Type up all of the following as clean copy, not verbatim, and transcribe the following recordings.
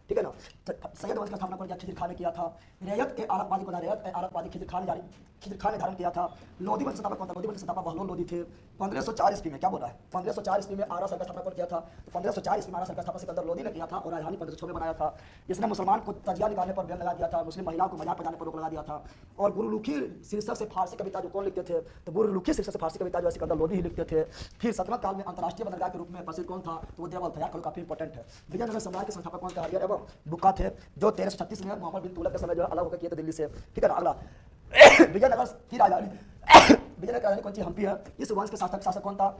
ठीक है ना। सैयद वंश का स्थापना कौन किया? खिजर खान ने किया था। रैयत ए आरकवादी को रैयत ए आरकवादी खिजर खान ने धारण किया था। लोधी वंश संस्थापक कौन था? लोधी वंश संस्थापक बहलोल लोधी थे। 1504 ईस्वी में, क्या बोल रहा है, 1504 ईस्वी में आरा शहर का स्थापना कौन किया था? 1504 ईस्वी में आरा शहर का स्थापना सिकंदर लोधी ने किया था और राजधानी 1506 में बनाया था। इसने मुसलमान को तजिया निकालने पर बैन लगा दिया था, मुस्लिम महिलाओं को मजाक बजाने पर रोक लगा दिया था। और गुरुमुखी शीर्षक से फारसी कविता जो कौन लिखते थे? तो गुरुमुखी शीर्षक से फारसी कविता जो है सिकंदर लोधी ही लिखते थे। फिर सल्तनत काल में अंतर्राष्ट्रीय बंदरगाह के रूप में प्रसिद्ध कौन था? तो वो देवल था। यार काफी इंपॉर्टेंट है। विजयनगर साम्राज्य के संस्थापक कौन थे? एवं बुक्का थे, जो 1336 में मोहम्मद बिन तुगलक के समय जो है अलग होकर किए थे दिल्ली से। ठीक है ना। अगला विजयनगर की राजधानी विजयनगर की राजधानी कौन सी? हम्पी है। इस वंश के शासक कौन था?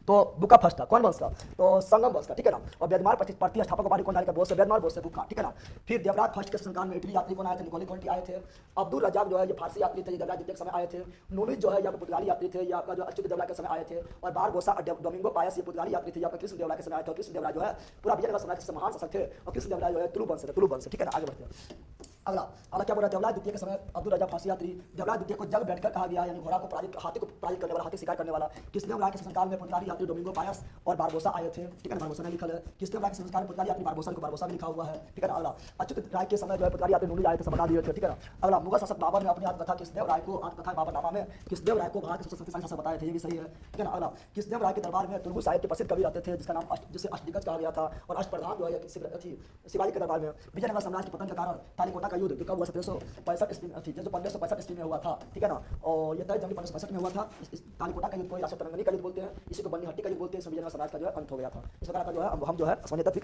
तो बुक्का फर्स्ट था। कौन वंश का? तो संगम वंश का। ठीक है ना। और वेदमाल प्रतिष्ठापक उपाधि कौन था? बोस से वेदमाल, बोस से बुक्का। ठीक है ना। फिर देवराज फर्स्ट के संस्थान में इटली यात्री कौन आए थे? निकोली कॉन्टी आए थे। अब्दुल रजाक जो है ये फारसी यात्री थे, देवराज द्वितीय के समय आए थे। नूनिस जो है या पुर्तगाली यात्री थे, या जो अच्युत देवराय के समय आए थे। और बारबोसा डोमिंगो पायस ये पुर्तगाली यात्री थे, या कृष्ण देवराय के समय आए थे। और कृष्ण देवराय जो है पूरा विजयनगर साम्राज्य से महान शासक थे। और कृष्ण देवराय जो है तुलु वंश थे, तुलु वंश। ठीक है ना। आगे बढ़ते हैं। अगला क्या बोल रहा है? देवराज द्वितीय के समय अब्दुल रजाक फारसी यात्री। देवराज द्वितीय को जग बैठकर कहा गया, यानी घोड़ा को पराजित, हाथी को पराजित करने वाला, हाथी शिकार करने वाला। कृष्णदेवराय के शासनकाल में पुर्तगाली यात्री डोमिंगो पायस और बारबोसा आए थे। ठीक है ना। बारबोसा ने लिखा है। कृष्णदेवराय के शासनकाल में पुर्तगाली यात्री बारबोसा को बारबोसा भी लिखा हुआ है। ठीक है ना। अगला अच्युत राय के समय जो है पुर्तगाली यात्री नूनी आए थे, सब बता दिए थे। ठीक है ना। अगला मुगल शासक बाबर ने अपनी आत्मकथा कृष्णदेवराय को, आत्मकथा बाबरनामा में कृष्णदेवराय को भारत के सबसे शक्तिशाली शासक बताए थे। ये भी सही है। ठीक है ना। अगला कृष्णदेवराय के दरबार में तुर्गु साहिब के प्रसिद्ध कवि रहते थे, जिसका नाम जिसे अष्टदिग्गज कहा गया था। और अष्टप्रधान जो है शिवाजी के दरबार में। विजयनगर साम्राज्य के पतन के कारण तालिकोटा का युद्ध कब हुआ? 1765 ईस्वी थी, जो 1565 ईस्वी में हुआ था। ठीक है ना। और ये 23 जनवरी 1565 में हुआ था। इस तालिकोटा का युद्ध को राष्ट्रतरंगिणी का युद्ध बोलते हैं, इसी को बन्नी हट्टी का युद्ध बोलते हैं। विजयनगर साम्राज्य का जो है अंत हो गया था। इस प्रकार का जो है हम जो है समझते